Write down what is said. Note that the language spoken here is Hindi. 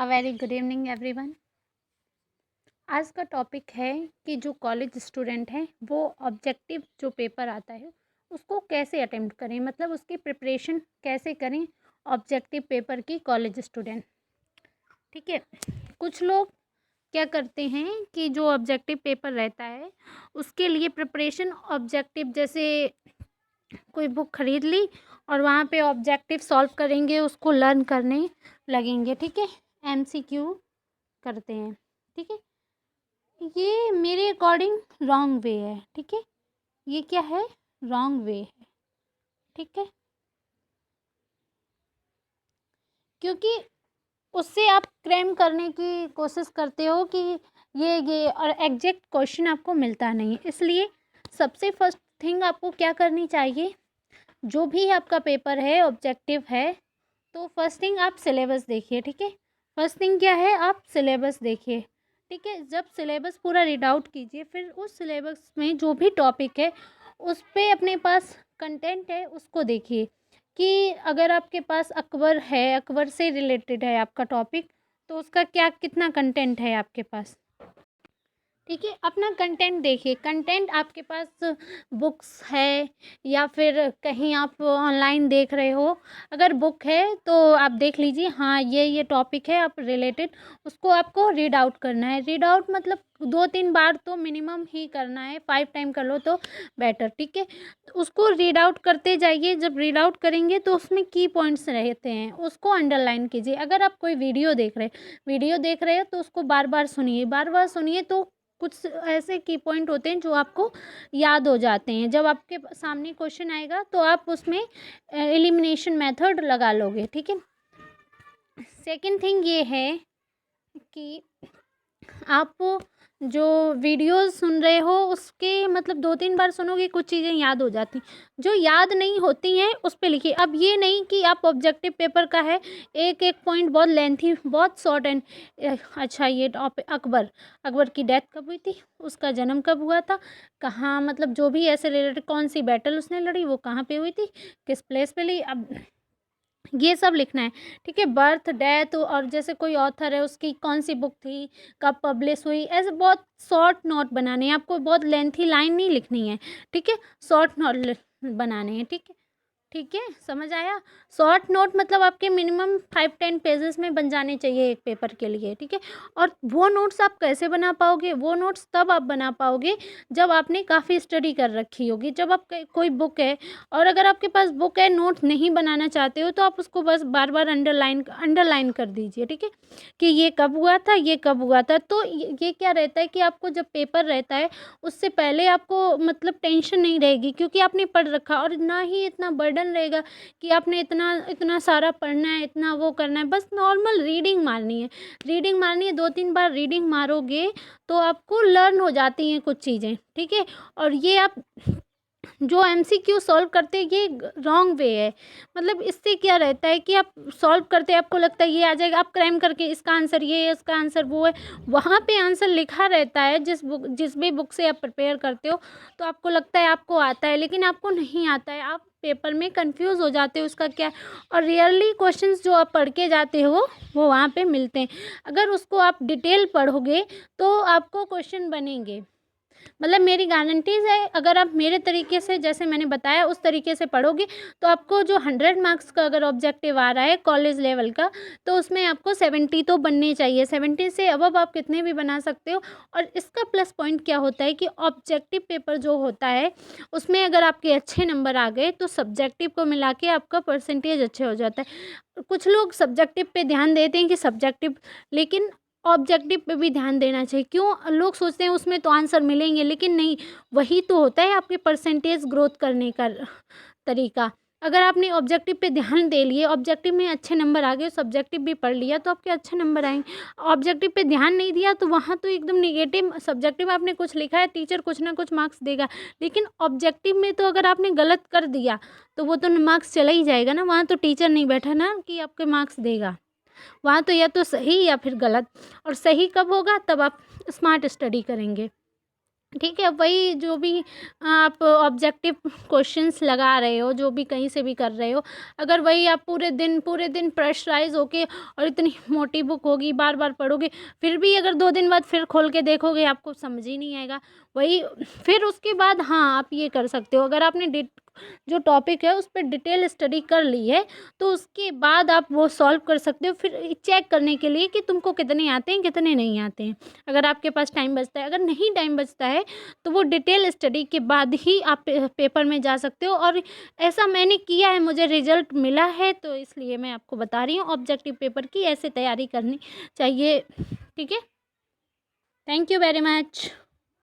A very good evening everyone. आज का टॉपिक है कि जो कॉलेज स्टूडेंट हैं वो ऑब्जेक्टिव जो पेपर आता है उसको कैसे अटेम्प्ट करें, मतलब उसकी प्रिपरेशन कैसे करें ऑब्जेक्टिव पेपर की कॉलेज स्टूडेंट। ठीक है, कुछ लोग क्या करते हैं कि जो ऑब्जेक्टिव पेपर रहता है उसके लिए प्रिपरेशन ऑब्जेक्टिव, जैसे कोई बुक खरीद ली और वहाँ पे ऑब्जेक्टिव सॉल्व करेंगे, उसको लर्न करने लगेंगे। ठीक है, एमसीक्यू करते हैं। ठीक है, ये मेरे अकॉर्डिंग रॉन्ग वे है। ठीक है, ये क्या है, रॉन्ग वे है। ठीक है, क्योंकि उससे आप क्रैम करने की कोशिश करते हो कि ये और एग्जैक्ट क्वेश्चन आपको मिलता नहीं है। इसलिए सबसे फर्स्ट थिंग आपको क्या करनी चाहिए, जो भी आपका पेपर है ऑब्जेक्टिव है तो फर्स्ट थिंग आप सिलेबस देखिए। ठीक है, फर्स्ट थिंग क्या है, आप सिलेबस देखिए। ठीक है, जब सिलेबस पूरा रीड आउट कीजिए, फिर उस सिलेबस में जो भी टॉपिक है उस पे अपने पास कंटेंट है उसको देखिए कि अगर आपके पास अकबर है, अकबर से रिलेटेड है आपका टॉपिक, तो उसका क्या कितना कंटेंट है आपके पास। ठीक है, अपना कंटेंट देखिए। कंटेंट आपके पास बुक्स है या फिर कहीं आप ऑनलाइन देख रहे हो, अगर बुक है तो आप देख लीजिए, हाँ ये टॉपिक है आप रिलेटेड, उसको आपको रीड आउट करना है। रीड आउट मतलब 2-3 बार तो मिनिमम ही करना है, 5 टाइम कर लो तो बेटर। ठीक है, तो उसको रीड आउट करते जाइए। जब रीड आउट करेंगे तो उसमें की पॉइंट्स रहते हैं, उसको अंडरलाइन कीजिए। अगर आप कोई वीडियो देख रहे हो तो उसको बार बार सुनिए, बार बार सुनिए तो कुछ ऐसे की पॉइंट होते हैं जो आपको याद हो जाते हैं। जब आपके सामने क्वेश्चन आएगा तो आप उसमें एलिमिनेशन मेथड लगा लोगे। ठीक है, सेकंड थिंग ये है कि आप जो वीडियोस सुन रहे हो उसके मतलब 2-3 बार सुनोगे, कुछ चीज़ें याद हो जाती, जो याद नहीं होती हैं उस पे लिखिए। अब ये नहीं कि आप ऑब्जेक्टिव पेपर का है एक एक पॉइंट बहुत लेंथी, बहुत शॉर्ट एंड अच्छा ये टॉपिक अकबर की डेथ कब हुई थी, उसका जन्म कब हुआ था, कहाँ, मतलब जो भी ऐसे रिलेटेड कौन सी बैटल उसने लड़ी, वो कहाँ पे हुई थी, किस प्लेस पे ली, अब ये सब लिखना है। ठीक है, बर्थ डेथ और जैसे कोई ऑथर है उसकी कौन सी बुक थी, कब पब्लिश हुई, ऐसे बहुत शॉर्ट नोट बनाने हैं आपको, बहुत लेंथी लाइन नहीं लिखनी है। ठीक है, शॉर्ट नोट बनाने हैं। ठीक है, ठीक है, समझ आया। शॉर्ट नोट मतलब आपके मिनिमम 5-10 पेजेस में बन जाने चाहिए एक पेपर के लिए। ठीक है, और वो नोट्स आप कैसे बना पाओगे, वो नोट्स तब आप बना पाओगे जब आपने काफ़ी स्टडी कर रखी होगी। जब आप कोई बुक है और अगर आपके पास बुक है, नोट नहीं बनाना चाहते हो तो आप उसको बस बार बार अंडरलाइन कर दीजिए। ठीक है, कि ये कब हुआ था, ये कब हुआ था। तो ये क्या रहता है कि आपको जब पेपर रहता है उससे पहले आपको मतलब टेंशन नहीं रहेगी, क्योंकि आपने पढ़ रखा, और ना ही इतना बर्डन रहेगा कि आपने इतना इतना सारा पढ़ना है, इतना वो करना है। बस नॉर्मल रीडिंग मारनी है, 2-3 बार रीडिंग मारोगे तो आपको लर्न हो जाती हैं कुछ चीज़ें। ठीक है, और ये आप जो एमसीक्यू सॉल्व करते हैं ये रॉन्ग वे है। मतलब इससे क्या रहता है कि आप सॉल्व करते हैं, आपको लगता है ये आ जाएगा, आप क्रैम करके इसका आंसर ये है, इसका आंसर वो है, वहाँ पे आंसर लिखा रहता है जिस भी बुक से आप प्रिपेयर करते हो, तो आपको लगता है आपको आता है, लेकिन आपको नहीं आता है। आप पेपर में कंफ्यूज हो जाते हो उसका क्या, और रियली क्वेश्चंस जो आप पढ़ के जाते हो वो वहाँ पे मिलते हैं। अगर उसको आप डिटेल पढ़ोगे तो आपको क्वेश्चन बनेंगे, मतलब मेरी गारंटीज़ है। अगर आप मेरे तरीके से, जैसे मैंने बताया उस तरीके से पढ़ोगे तो आपको जो 100 मार्क्स का अगर ऑब्जेक्टिव आ रहा है कॉलेज लेवल का, तो उसमें आपको 70 तो बनने चाहिए। 70 से अबव आप कितने भी बना सकते हो। और इसका प्लस पॉइंट क्या होता है कि ऑब्जेक्टिव पेपर जो होता है उसमें अगर आपके अच्छे नंबर आ गए तो सब्जेक्टिव को मिला के आपका परसेंटेज अच्छे हो जाता है। कुछ लोग सब्जेक्टिव पे ध्यान देते हैं कि सब्जेक्टिव, लेकिन ऑब्जेक्टिव पे भी ध्यान देना चाहिए। क्यों, लोग सोचते हैं उसमें तो आंसर मिलेंगे, लेकिन नहीं, वही तो होता है आपके परसेंटेज ग्रोथ करने का तरीका। अगर आपने ऑब्जेक्टिव पे ध्यान दे लिए, ऑब्जेक्टिव में अच्छे नंबर आ गए, सब्जेक्टिव भी पढ़ लिया तो आपके अच्छे नंबर आएंगे। ऑब्जेक्टिव पे ध्यान नहीं दिया तो वहाँ तो एकदम निगेटिव, सब्जेक्टिव आपने कुछ लिखा है, टीचर कुछ ना कुछ मार्क्स देगा, लेकिन ऑब्जेक्टिव में तो अगर आपने गलत कर दिया तो वो तो मार्क्स चला ही जाएगा ना, वहाँ तो टीचर नहीं बैठा ना कि आपके मार्क्स देगा, वहाँ तो या तो सही या फिर गलत। और सही कब होगा, तब आप स्मार्ट स्टडी करेंगे। ठीक है, वही जो भी आप ऑब्जेक्टिव क्वेश्चंस लगा रहे हो, जो भी कहीं से भी कर रहे हो, अगर वही आप पूरे दिन प्रेशराइज़ होके और इतनी मोटी बुक होगी, बार-बार पढ़ोगे, फिर भी अगर 2 दिन बाद फिर खोल के देखोगे, आपको समझ ही नहीं आएगा। वही फिर उसके बाद हाँ, आप ये कर सकते हो, अगर आपने जो टॉपिक है, उस पे डिटेल स्टडी कर ली है, तो उसके बाद आप वो सॉल्व कर सकते हो, फिर चेक करने के लिए कि तुमको कितने आते हैं, कितने नहीं आते हैं। अगर आपके पास टाइम बचता है, अगर नहीं टाइम बचता है, तो वो डिटेल स्टडी के बाद ही आप पेपर में जा सकते हो। और ऐसा मैंने किया है, मुझे रिजल्ट मिला है, तो इसलिए मैं आपको बता रही हूँ ऑब्जेक्टिव पेपर की ऐसे तैयारी करनी चाहिए। ठीक है, थैंक यू वेरी मच।